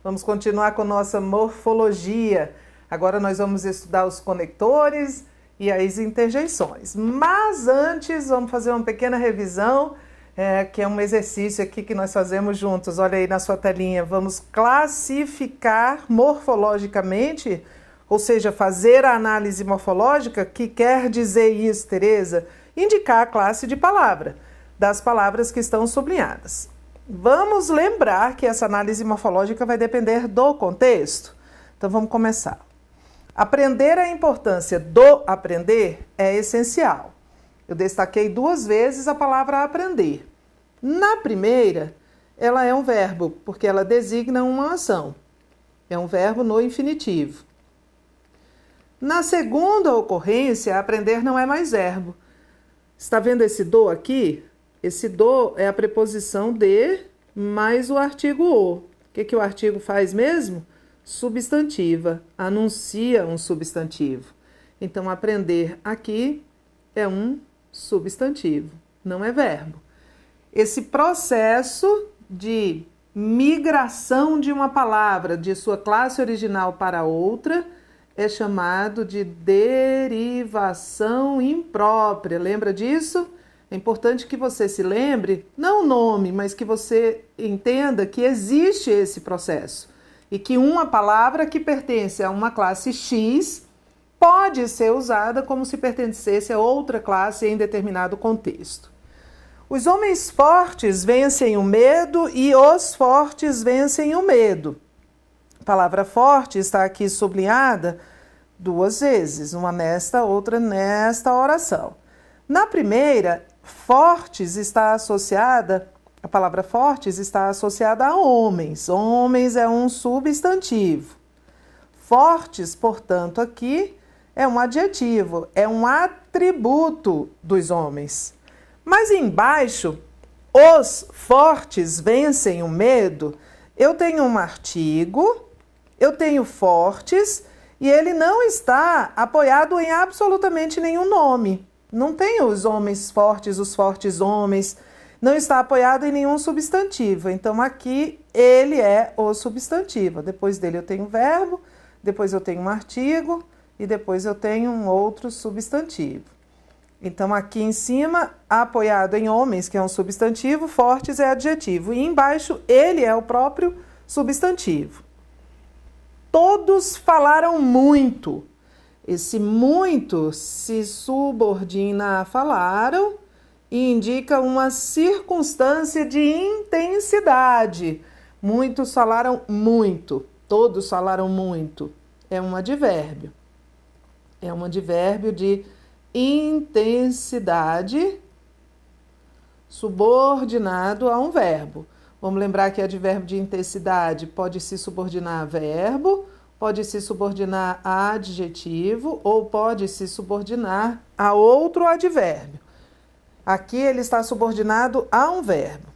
Vamos continuar com nossa morfologia. Agora nós vamos estudar os conectores e as interjeições. Mas antes, vamos fazer uma pequena revisão, que é um exercício aqui que nós fazemos juntos. Olha aí na sua telinha. Vamos classificar morfologicamente, ou seja, fazer a análise morfológica. Que quer dizer isso, Tereza? Indicar a classe de palavra, das palavras que estão sublinhadas. Vamos lembrar que essa análise morfológica vai depender do contexto. Então vamos começar. Aprender a importância do aprender é essencial. Eu destaquei 2 vezes a palavra aprender. Na primeira, ela é um verbo, porque ela designa uma ação. É um verbo no infinitivo. Na segunda ocorrência, aprender não é mais verbo. Está vendo esse do aqui? Esse do é a preposição de mais o artigo o. O que o artigo faz mesmo? Substantiva, anuncia um substantivo. Então, aprender aqui é um substantivo, não é verbo. Esse processo de migração de uma palavra de sua classe original para outra é chamado de derivação imprópria. Lembra disso? É importante que você se lembre, não o nome, mas que você entenda que existe esse processo. E que uma palavra que pertence a uma classe X pode ser usada como se pertencesse a outra classe em determinado contexto. Os homens fortes vencem o medo e os fortes vencem o medo. A palavra forte está aqui sublinhada 2 vezes, uma nesta, outra nesta oração. Na primeira, fortes está associada, a palavra fortes está associada a homens. Homens é um substantivo. Fortes, portanto, aqui é um adjetivo, é um atributo dos homens. Mas embaixo, os fortes vencem o medo, eu tenho um artigo, eu tenho fortes, e ele não está apoiado em absolutamente nenhum nome. Não tem os homens fortes, os fortes homens, não está apoiado em nenhum substantivo. Então, aqui, ele é o substantivo. Depois dele eu tenho verbo, depois eu tenho um artigo e depois eu tenho um outro substantivo. Então, aqui em cima, apoiado em homens, que é um substantivo, fortes é adjetivo. E embaixo, ele é o próprio substantivo. Todos falaram muito. Esse muito se subordina a falaram e indica uma circunstância de intensidade. Muitos falaram muito, todos falaram muito. É um advérbio. É um advérbio de intensidade subordinado a um verbo. Vamos lembrar que advérbio de intensidade pode se subordinar a verbo, pode se subordinar a adjetivo ou pode se subordinar a outro advérbio. Aqui ele está subordinado a um verbo.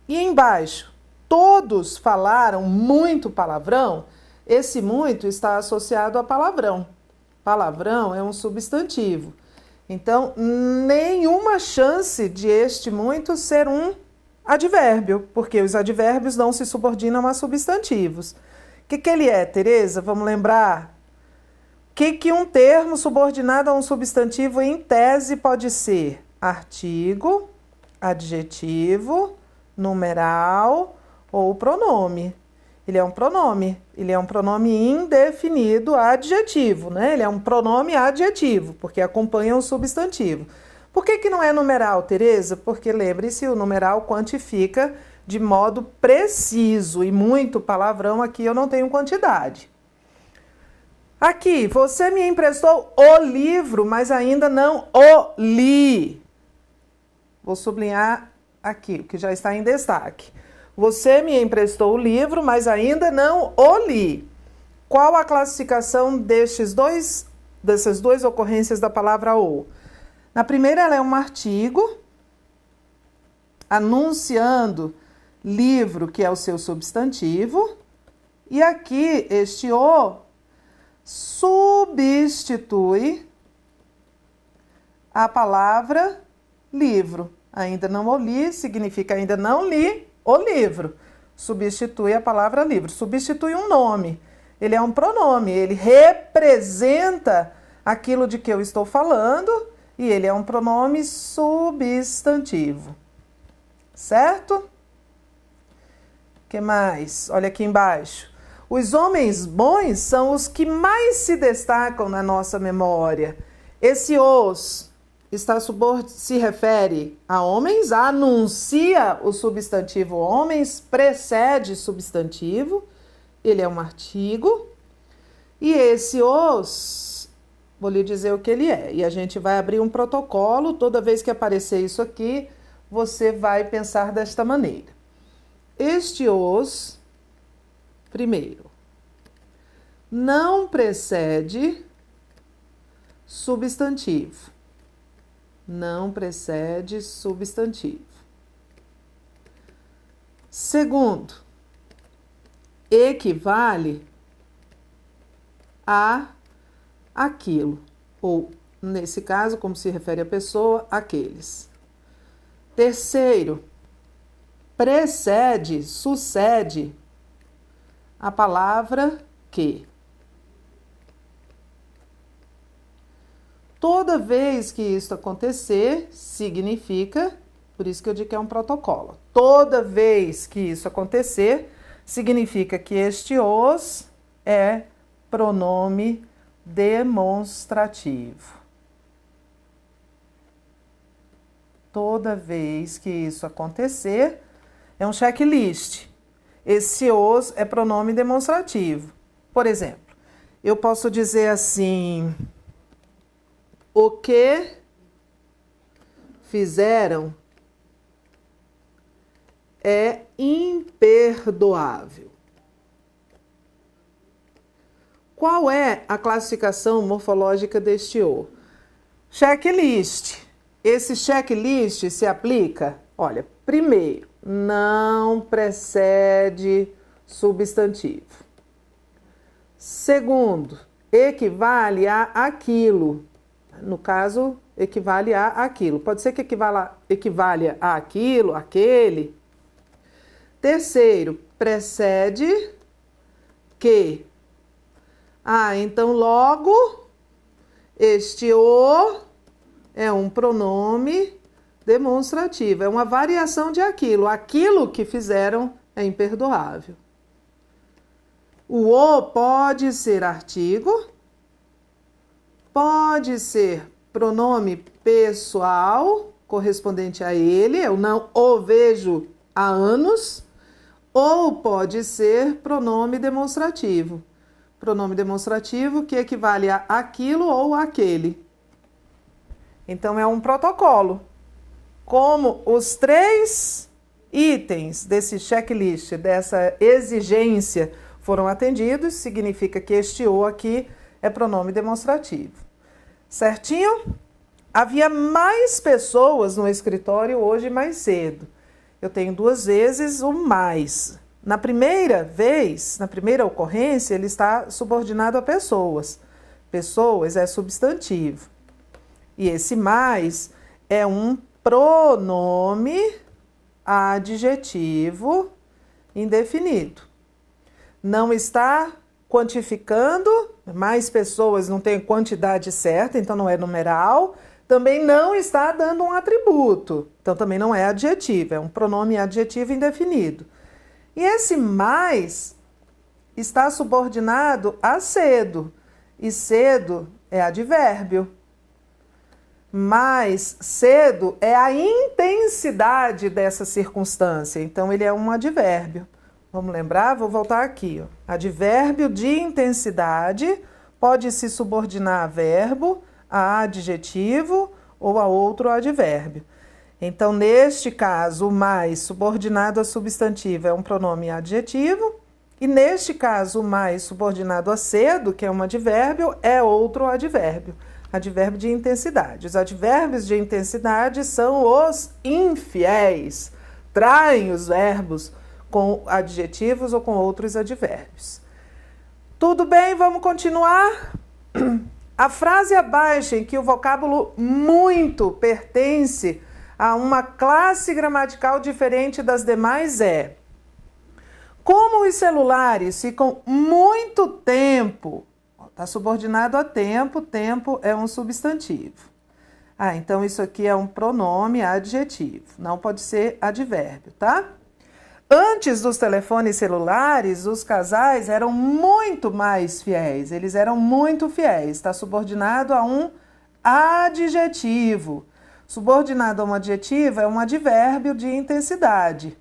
E embaixo, todos falaram muito palavrão. Esse muito está associado a palavrão. Palavrão é um substantivo. Então, nenhuma chance de este muito ser um advérbio, porque os advérbios não se subordinam a substantivos. O que ele é, Tereza? Vamos lembrar. O que um termo subordinado a um substantivo em tese pode ser? Artigo, adjetivo, numeral ou pronome. Ele é um pronome indefinido adjetivo, né? Ele é um pronome adjetivo, porque acompanha o substantivo. Por que não é numeral, Tereza? Porque lembre-se, o numeral quantifica de modo preciso e muito palavrão aqui eu não tenho quantidade. Aqui, você me emprestou o livro, mas ainda não o li. Vou sublinhar aqui, o que já está em destaque. Você me emprestou o livro, mas ainda não o li. Qual a classificação dessas 2 ocorrências da palavra o? Na primeira, ela é um artigo, anunciando livro, que é o seu substantivo. E aqui, este o substitui a palavra livro. Ainda não o li significa ainda não li o livro. substitui a palavra livro, substitui um nome. Ele é um pronome, ele representa aquilo de que eu estou falando e ele é um pronome substantivo. Certo? O que mais? Olha aqui embaixo. Os homens bons são os que mais se destacam na nossa memória. Esse os se refere a homens, anuncia o substantivo homens, precede substantivo, ele é um artigo, e esse os, vou lhe dizer o que ele é, e a gente vai abrir um protocolo, toda vez que aparecer isso aqui, você vai pensar desta maneira. Este os, primeiro, não precede substantivo. Não precede substantivo. Segundo, equivale a aquilo, ou, nesse caso, como se refere à pessoa, aqueles. Terceiro, precede, sucede a palavra que. Toda vez que isso acontecer, significa, por isso que eu digo que é um protocolo. Toda vez que isso acontecer, significa que este os é pronome demonstrativo. Toda vez que isso acontecer, é um checklist. Esse os é pronome demonstrativo. Por exemplo, eu posso dizer assim: o que fizeram é imperdoável. Qual é a classificação morfológica deste o? Checklist. Esse checklist se aplica, olha, primeiro, não precede substantivo. Segundo, equivale a aquilo. No caso, equivale a aquilo. Pode ser que equivale a aquilo, aquele. Terceiro, precede que. Então logo, este o é um pronome demonstrativo. É uma variação de aquilo. Aquilo que fizeram é imperdoável. O o pode ser artigo. Pode ser pronome pessoal, correspondente a ele, eu não o vejo há anos, ou pode ser pronome demonstrativo. Pronome demonstrativo que equivale a aquilo ou aquele. Então, é um protocolo. Como os 3 itens desse checklist, dessa exigência, foram atendidos, significa que este o aqui é pronome demonstrativo. Certinho? Havia mais pessoas no escritório hoje mais cedo. Eu tenho 2 vezes o mais. Na primeira vez, na primeira ocorrência, ele está subordinado a pessoas. Pessoas é substantivo. E esse mais é um pronome adjetivo indefinido. Não está quantificando, mais pessoas não tem quantidade certa, então não é numeral. Também não está dando um atributo, então também não é adjetivo, é um pronome adjetivo indefinido. E esse mais está subordinado a cedo, e cedo é advérbio. Mais cedo é a intensidade dessa circunstância, então ele é um advérbio. Vamos lembrar? Vou voltar aqui. Advérbio de intensidade pode se subordinar a verbo, a adjetivo ou a outro advérbio. Então, neste caso, o mais subordinado a substantivo é um pronome adjetivo. E neste caso, o mais subordinado a cedo, que é um advérbio, é outro advérbio. Advérbio de intensidade. Os advérbios de intensidade são os infiéis. Traem os verbos com adjetivos ou com outros advérbios. Tudo bem? Vamos continuar? A frase abaixo, em que o vocábulo muito pertence a uma classe gramatical diferente das demais, é: Como os celulares ficam muito tempo, está subordinado a tempo, tempo é um substantivo. Ah, então isso aqui é um pronome adjetivo, não pode ser advérbio, tá? Antes dos telefones celulares, os casais eram muito mais fiéis, eles eram muito fiéis, está subordinado a um adjetivo. Subordinado a um adjetivo é um advérbio de intensidade.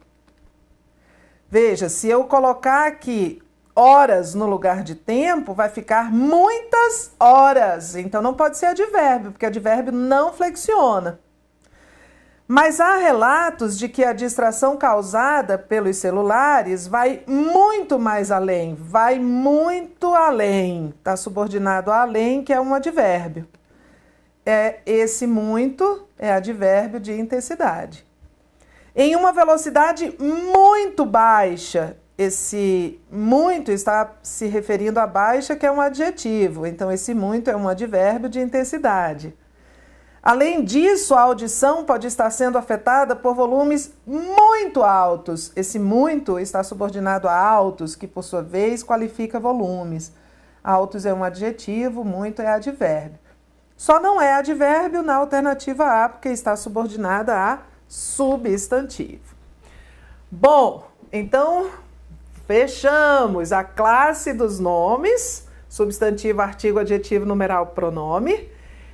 Veja, se eu colocar aqui horas no lugar de tempo, vai ficar muitas horas. Então não pode ser advérbio, porque advérbio não flexiona. Mas há relatos de que a distração causada pelos celulares vai muito mais além, vai muito além. Está subordinado a além, que é um advérbio. Esse muito é advérbio de intensidade. Em uma velocidade muito baixa, esse muito está se referindo a baixa, que é um adjetivo. Então, esse muito é um advérbio de intensidade. Além disso, a audição pode estar sendo afetada por volumes muito altos. Esse muito está subordinado a altos, que por sua vez qualifica volumes. Altos é um adjetivo, muito é advérbio. Só não é advérbio na alternativa A, porque está subordinada a substantivo. Bom, então fechamos a classe dos nomes, substantivo, artigo, adjetivo, numeral, pronome.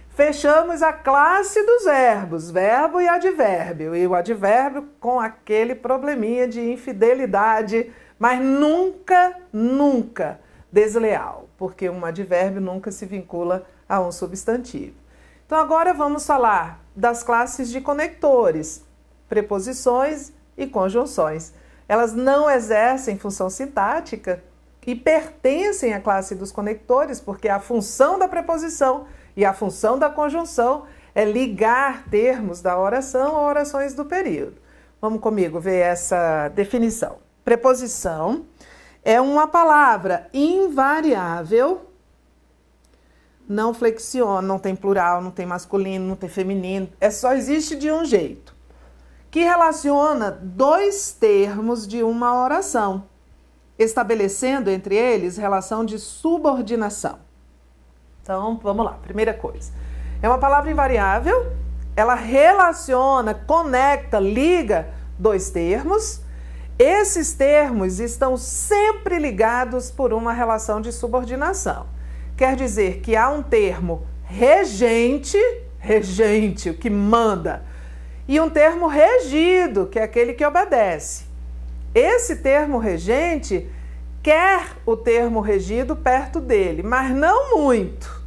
Fechamos a classe dos verbos, verbo e advérbio. E o advérbio com aquele probleminha de infidelidade, mas nunca, nunca desleal, porque um advérbio nunca se vincula a um substantivo. Então agora vamos falar das classes de conectores, preposições e conjunções. Elas não exercem função sintática e pertencem à classe dos conectores, porque a função da preposição e a função da conjunção é ligar termos da oração a orações do período. Vamos comigo ver essa definição. Preposição é uma palavra invariável, não flexiona, não tem plural, não tem masculino, não tem feminino, só existe de um jeito, que relaciona dois termos de uma oração, estabelecendo entre eles relação de subordinação. Então, vamos lá, primeira coisa. É uma palavra invariável, ela relaciona, conecta, liga dois termos. Esses termos estão sempre ligados por uma relação de subordinação. Quer dizer que há um termo regente, o que manda, e um termo regido, que é aquele que obedece. Esse termo regente quer o termo regido perto dele, mas não muito.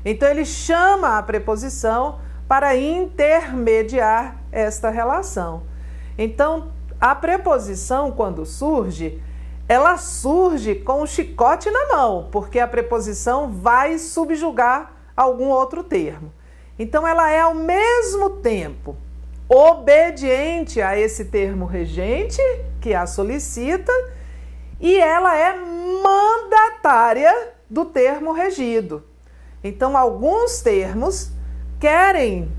Então ele chama a preposição para intermediar esta relação. Então a preposição, quando surge, ela surge com o chicote na mão, porque a preposição vai subjugar algum outro termo. Então ela é ao mesmo tempo obediente a esse termo regente, que a solicita, e ela é mandatária do termo regido. Então, alguns termos querem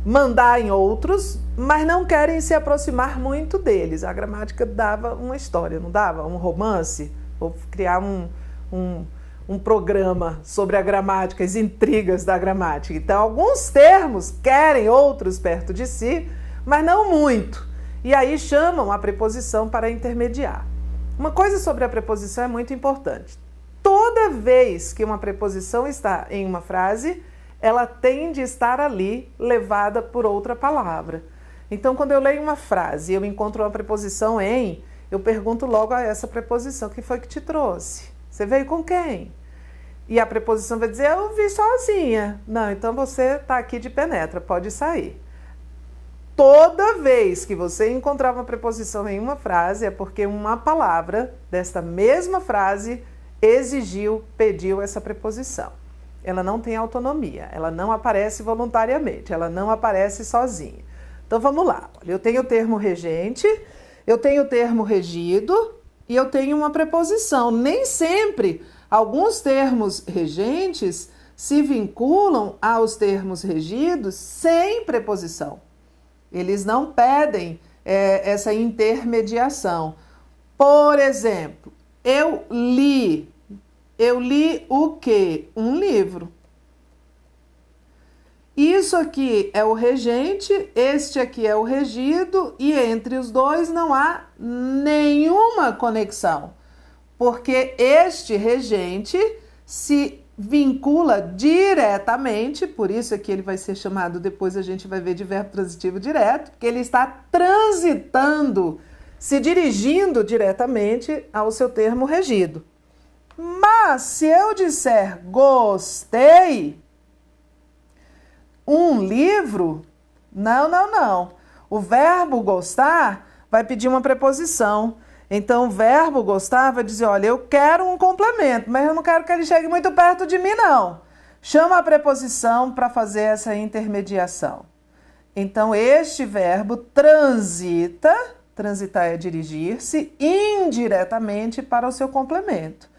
mandar em outros, mas não querem se aproximar muito deles. A gramática dava uma história, não dava? Um romance? Vou criar um programa sobre a gramática, as intrigas da gramática. Então, alguns termos querem outros perto de si, mas não muito. E aí chamam a preposição para intermediar. Uma coisa sobre a preposição é muito importante. Toda vez que uma preposição está em uma frase, ela tem de estar ali levada por outra palavra. Então, quando eu leio uma frase e eu encontro uma preposição em, eu pergunto logo a essa preposição, que foi que te trouxe? Você veio com quem? E a preposição vai dizer, eu vi sozinha. Não, então você está aqui de penetra, pode sair. Toda vez que você encontrar uma preposição em uma frase, é porque uma palavra desta mesma frase pediu essa preposição. Ela não tem autonomia, ela não aparece voluntariamente, ela não aparece sozinha. Então vamos lá, eu tenho o termo regente, eu tenho o termo regido e eu tenho uma preposição. Nem sempre alguns termos regentes se vinculam aos termos regidos sem preposição. Eles não pedem essa intermediação. Por exemplo, eu li. Eu li o quê? Um livro. Isso aqui é o regente, este aqui é o regido, e entre os dois não há nenhuma conexão, porque este regente se vincula diretamente, por isso aqui ele vai ser chamado, depois a gente vai ver de verbo transitivo direto, porque ele está transitando, se dirigindo diretamente ao seu termo regido. Mas se eu disser gostei, um livro, não. O verbo gostar vai pedir uma preposição. Então, o verbo gostar vai dizer, olha, eu quero um complemento, mas eu não quero que ele chegue muito perto de mim, não. Chama a preposição para fazer essa intermediação. Então, este verbo transita, transitar é dirigir-se indiretamente para o seu complemento.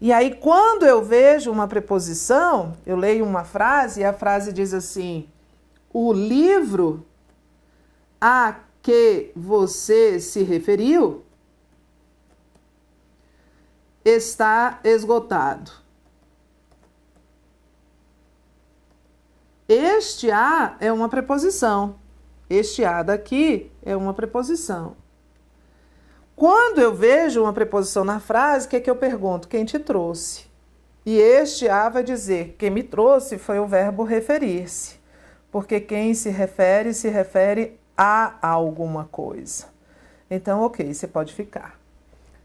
E aí, quando eu vejo uma preposição, eu leio uma frase e a frase diz assim, o livro a que você se referiu está esgotado. Este a é uma preposição. Este a daqui é uma preposição. Quando eu vejo uma preposição na frase, o que é que eu pergunto? Quem te trouxe? E este a vai dizer, quem me trouxe foi o verbo referir-se. Porque quem se refere a alguma coisa. Então, ok, você pode ficar.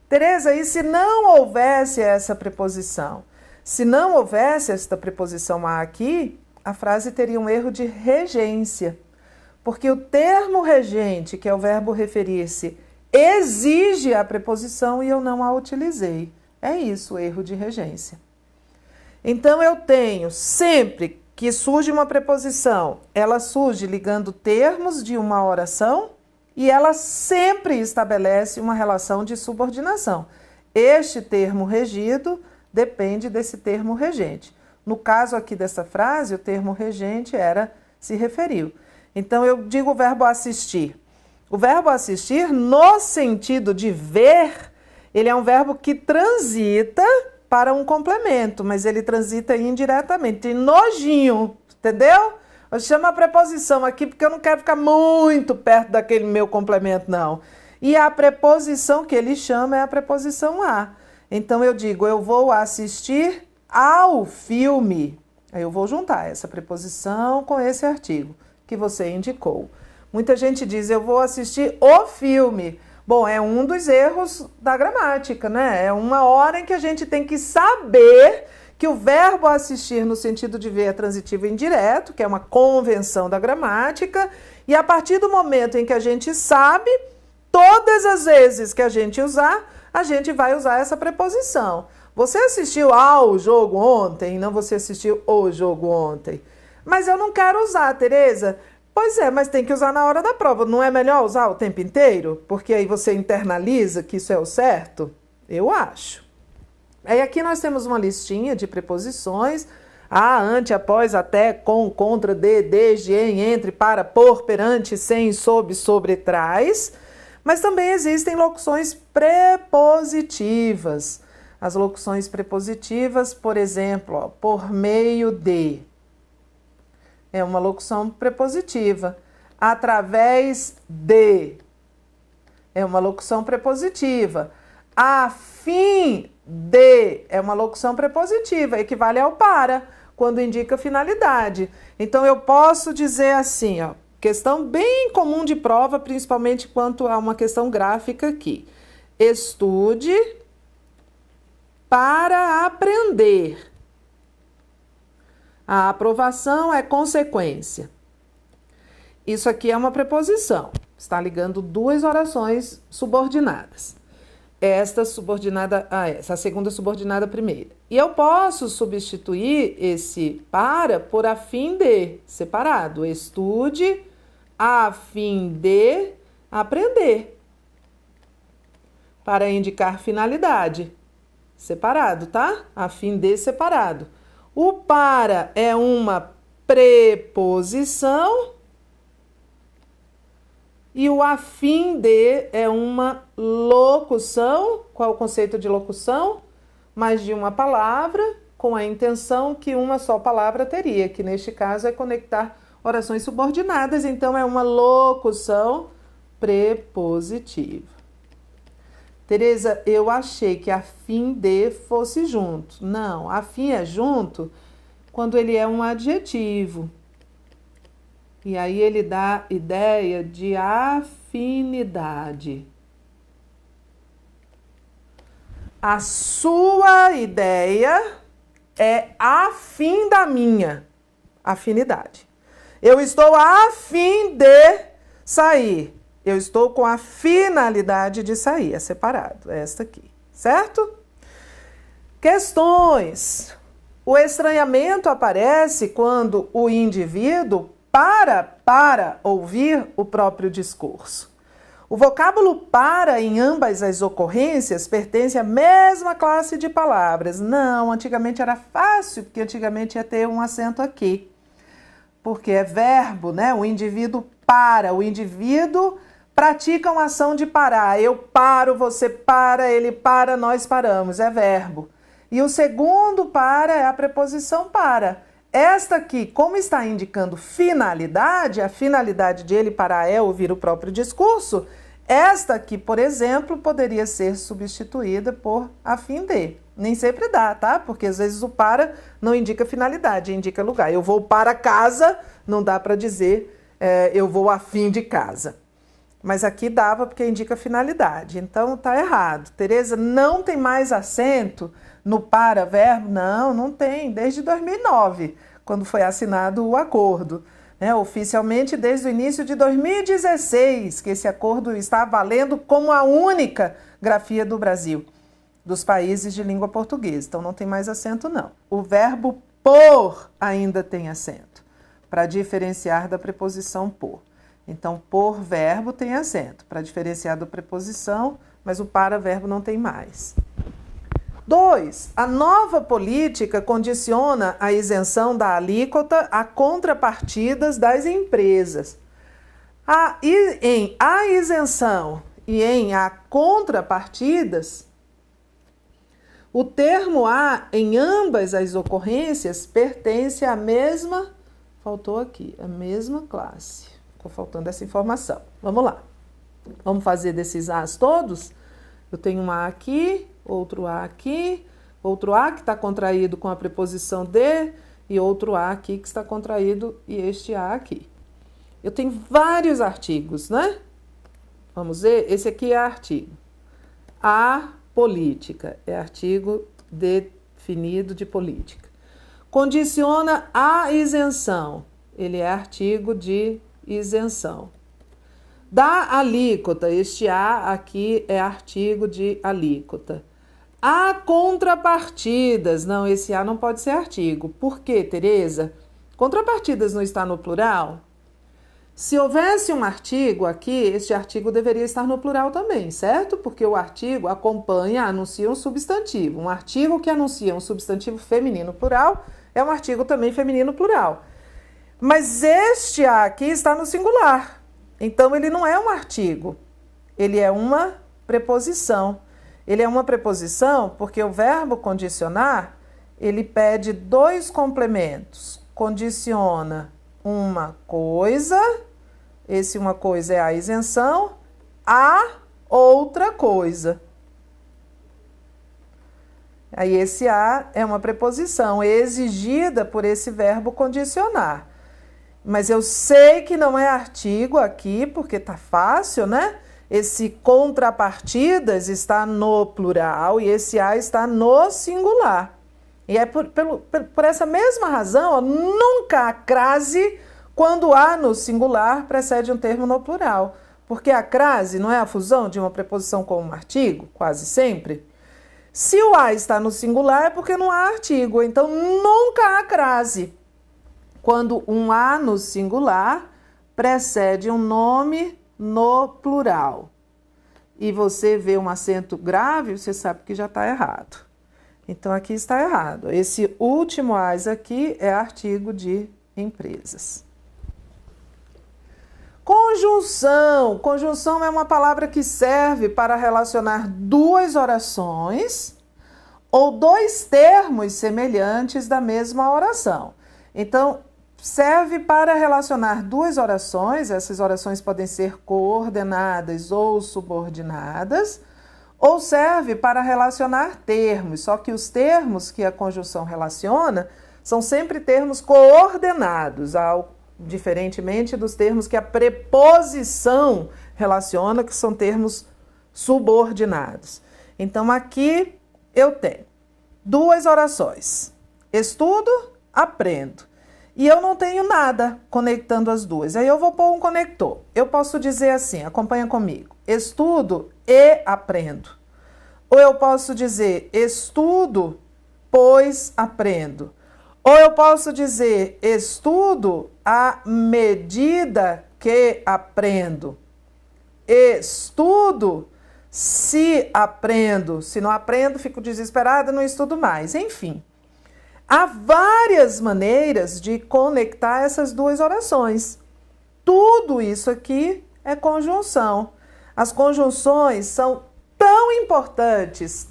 Tereza, e se não houvesse essa preposição? Se não houvesse esta preposição a aqui, a frase teria um erro de regência. Porque o termo regente, que é o verbo referir-se, exige a preposição e eu não a utilizei. É isso, erro de regência. Então, eu tenho sempre que surge uma preposição, ela surge ligando termos de uma oração e ela sempre estabelece uma relação de subordinação. Este termo regido depende desse termo regente. No caso aqui dessa frase, o termo regente era se referiu. Então, eu digo o verbo assistir. O verbo assistir, no sentido de ver, ele é um verbo que transita para um complemento, mas ele transita indiretamente. Tem nojinho, entendeu? Eu chamo a preposição aqui porque eu não quero ficar muito perto daquele meu complemento, não. E a preposição que ele chama é a preposição a. Então, eu digo, eu vou assistir ao filme. Aí eu vou juntar essa preposição com esse artigo que você indicou. Muita gente diz, eu vou assistir o filme. Bom, é um dos erros da gramática, né? É uma hora em que a gente tem que saber que o verbo assistir no sentido de ver é transitivo indireto, que é uma convenção da gramática, e a partir do momento em que a gente sabe, todas as vezes que a gente usar, a gente vai usar essa preposição. Você assistiu ao jogo ontem? Não, você assistiu o jogo ontem. Mas eu não quero usar, Tereza. Pois é, mas tem que usar na hora da prova. Não é melhor usar o tempo inteiro? Porque aí você internaliza que isso é o certo? Eu acho. Aí aqui nós temos uma listinha de preposições. A, ante, após, até, com, contra, de, desde, em, entre, para, por, perante, sem, sob, sobre, trás. Mas também existem locuções prepositivas. As locuções prepositivas, por exemplo, ó, por meio de. É uma locução prepositiva. Através de. É uma locução prepositiva. A fim de. É uma locução prepositiva. Equivale ao para, quando indica finalidade. Então, eu posso dizer assim, ó. Questão bem comum de prova, principalmente quanto a uma questão gráfica aqui. Estude para aprender. A aprovação é consequência. Isso aqui é uma preposição. Está ligando duas orações subordinadas. Esta subordinada a essa, a segunda subordinada à primeira. E eu posso substituir esse para por a fim de, separado. Estude a fim de aprender. Para indicar finalidade. Separado, tá? A fim de separado. O para é uma preposição E o a fim de é uma locução. Qual é o conceito de locução? Mais de uma palavra com a intenção que uma só palavra teria, que neste caso é conectar orações subordinadas, então é uma locução prepositiva. Tereza, eu achei que a fim de fosse junto. Não, a fim é junto quando ele é um adjetivo. E aí ele dá ideia de afinidade. A sua ideia é afim da minha afinidade. Eu estou a fim de sair. Eu estou com a finalidade de sair. É separado, é esta aqui, certo? Questões. O estranhamento aparece quando o indivíduo para ouvir o próprio discurso. O vocábulo para em ambas as ocorrências pertence à mesma classe de palavras. Não, antigamente era fácil, porque antigamente ia ter um acento aqui. Porque é verbo, né? O indivíduo para, o indivíduo pratica uma ação de parar. Eu paro, você para, ele para, nós paramos, é verbo. E o segundo para é a preposição para. Esta aqui, como está indicando finalidade, a finalidade de ele parar é ouvir o próprio discurso, esta aqui, por exemplo, poderia ser substituída por a fim de. Nem sempre dá, tá? Porque às vezes o para não indica finalidade, indica lugar. Eu vou para casa, não dá para dizer eu vou a fim de casa. Mas aqui dava porque indica finalidade. Então tá errado. Tereza, não tem mais acento no para verbo? Não, não tem. Desde 2009, quando foi assinado o acordo. Oficialmente desde o início de 2016, que esse acordo está valendo como a única grafia do Brasil, dos países de língua portuguesa. Então não tem mais acento, não. O verbo por ainda tem acento, para diferenciar da preposição por. Então, por verbo tem acento, para diferenciar da preposição, mas o para verbo não tem mais. 2. A nova política condiciona a isenção da alíquota a contrapartidas das empresas. Em a isenção e em a contrapartidas, o termo a em ambas as ocorrências pertence à mesma, faltou aqui, a mesma classe. Ficou faltando essa informação. Vamos lá. Vamos fazer desses as todos? Eu tenho um a aqui, outro a aqui, outro a que está contraído com a preposição de e outro a aqui que está contraído e este a aqui. Eu tenho vários artigos, né? Vamos ver? Esse aqui é artigo. A política é artigo definido de política. Condiciona a isenção. Ele é artigo de isenção. Da alíquota, este a aqui é artigo de alíquota. Há contrapartidas. Não, esse a não pode ser artigo. Por quê, Tereza? Contrapartidas não está no plural? Se houvesse um artigo aqui, este artigo deveria estar no plural também, certo? Porque o artigo acompanha, anuncia um substantivo. Um artigo que anuncia um substantivo feminino plural é um artigo também feminino plural. Mas este a aqui está no singular. Então, ele não é um artigo, ele é uma preposição. Ele é uma preposição porque o verbo condicionar, ele pede dois complementos. Condiciona uma coisa, esse uma coisa é a isenção, a outra coisa. Aí esse a é uma preposição exigida por esse verbo condicionar. Mas eu sei que não é artigo aqui, porque tá fácil, né? Esse contrapartidas está no plural e esse a está no singular. E é por essa mesma razão, ó, nunca há crase quando há no singular precede um termo no plural. Porque a crase não é a fusão de uma preposição com um artigo, quase sempre. Se o a está no singular é porque não há artigo, então nunca há crase quando um a no singular precede um nome no plural. E você vê um acento grave, você sabe que já está errado. Então, aqui está errado. Esse último as aqui é artigo de empresas. Conjunção. Conjunção é uma palavra que serve para relacionar duas orações ou dois termos semelhantes da mesma oração. Então, serve para relacionar duas orações. Essas orações podem ser coordenadas ou subordinadas, ou serve para relacionar termos, só que os termos que a conjunção relaciona são sempre termos coordenados, diferentemente dos termos que a preposição relaciona, que são termos subordinados. Então, aqui eu tenho duas orações. Estudo, aprendo. E eu não tenho nada conectando as duas. Aí eu vou pôr um conector. Eu posso dizer assim, acompanha comigo. Estudo e aprendo. Ou eu posso dizer estudo, pois aprendo. Ou eu posso dizer estudo à medida que aprendo. Estudo se aprendo. Se não aprendo, fico desesperada, não estudo mais. Enfim, há várias maneiras de conectar essas duas orações. Tudo isso aqui é conjunção. As conjunções são tão importantes,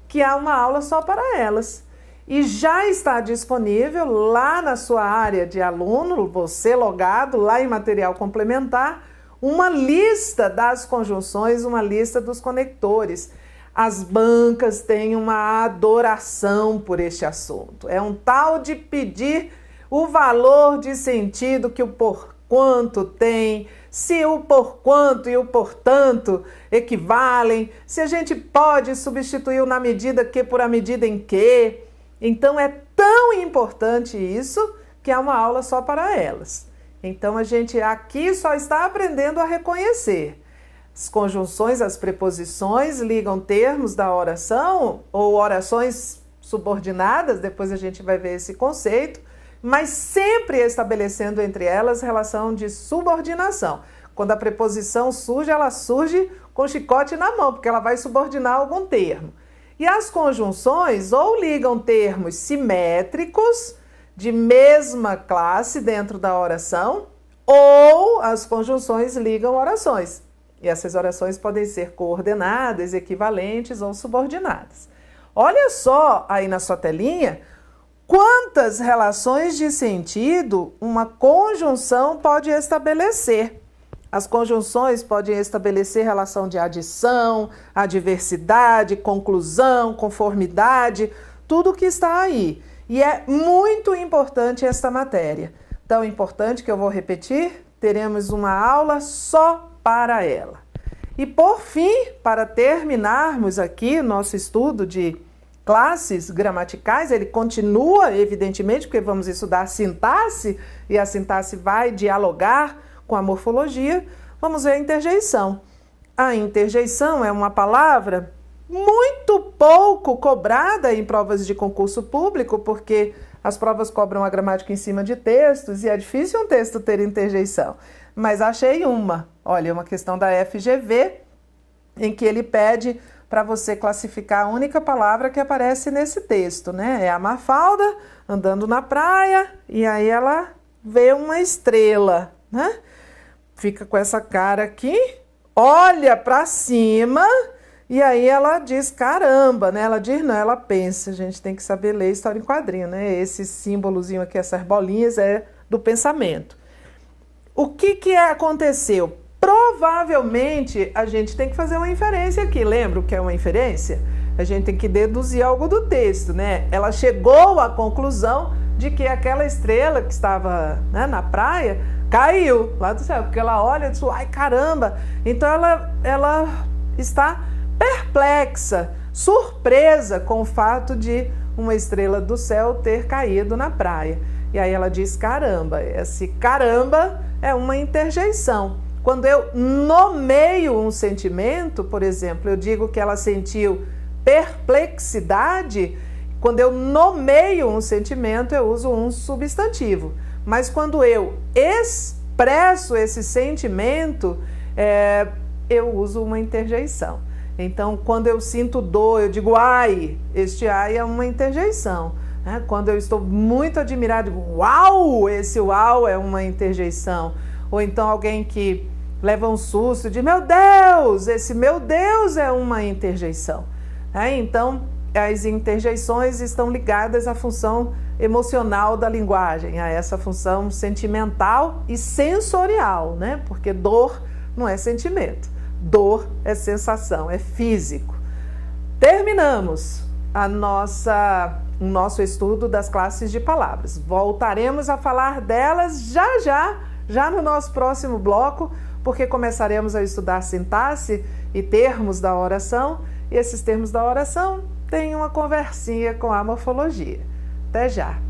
que há uma aula só para elas. E já está disponível lá na sua área de aluno, você logado lá em material complementar, uma lista das conjunções, uma lista dos conectores. As bancas têm uma adoração por este assunto. É um tal de pedir o valor de sentido que o porquanto tem, se o porquanto e o portanto equivalem, se a gente pode substituir o na medida que por a medida em que. Então, é tão importante isso que há uma aula só para elas. Então, a gente aqui só está aprendendo a reconhecer. As conjunções, as preposições ligam termos da oração ou orações subordinadas, depois a gente vai ver esse conceito, mas sempre estabelecendo entre elas relação de subordinação. Quando a preposição surge, ela surge com chicote na mão, porque ela vai subordinar algum termo. E as conjunções ou ligam termos simétricos de mesma classe dentro da oração, ou as conjunções ligam orações. E essas orações podem ser coordenadas, equivalentes ou subordinadas. Olha só aí na sua telinha quantas relações de sentido uma conjunção pode estabelecer. As conjunções podem estabelecer relação de adição, adversidade, conclusão, conformidade, tudo que está aí. E é muito importante esta matéria. Tão importante que eu vou repetir, teremos uma aula só para ela. E por fim, para terminarmos aqui nosso estudo de classes gramaticais, ele continua, evidentemente, porque vamos estudar sintaxe, e a sintaxe vai dialogar com a morfologia. Vamos ver a interjeição. A interjeição é uma palavra muito pouco cobrada em provas de concurso público, porque as provas cobram a gramática em cima de textos e é difícil um texto ter interjeição. Mas achei uma. Olha, uma questão da FGV, em que ele pede para você classificar a única palavra que aparece nesse texto, né? É a Mafalda andando na praia e aí ela vê uma estrela, né? Fica com essa cara aqui, olha para cima e aí ela diz caramba, né? Ela diz não, ela pensa. A gente tem que saber ler história em quadrinho, né? Esse símbolozinho aqui, essas bolinhas é do pensamento. O que aconteceu? Provavelmente a gente tem que fazer uma inferência aqui. Lembra o que é uma inferência? A gente tem que deduzir algo do texto, né? Ela chegou à conclusão de que aquela estrela que estava, né, na praia caiu lá do céu, porque ela olha e diz, ai caramba. Então ela está perplexa, surpresa com o fato de uma estrela do céu ter caído na praia. E aí ela diz caramba. Esse caramba é uma interjeição. Quando eu nomeio um sentimento, por exemplo, eu digo que ela sentiu perplexidade, quando eu nomeio um sentimento, eu uso um substantivo. Mas quando eu expresso esse sentimento, eu uso uma interjeição. Então, quando eu sinto dor, eu digo ai. Este ai é uma interjeição. Quando eu estou muito admirado, eu digo uau, esse uau é uma interjeição. ou então alguém que leva um susto de meu Deus, esse meu Deus é uma interjeição. Então, as interjeições estão ligadas à função emocional da linguagem, a essa função sentimental e sensorial, né? Porque dor não é sentimento, dor é sensação, é físico. Terminamos o nosso estudo das classes de palavras. Voltaremos a falar delas já no nosso próximo bloco, porque começaremos a estudar sintaxe e termos da oração, e esses termos da oração têm uma conversinha com a morfologia. Até já!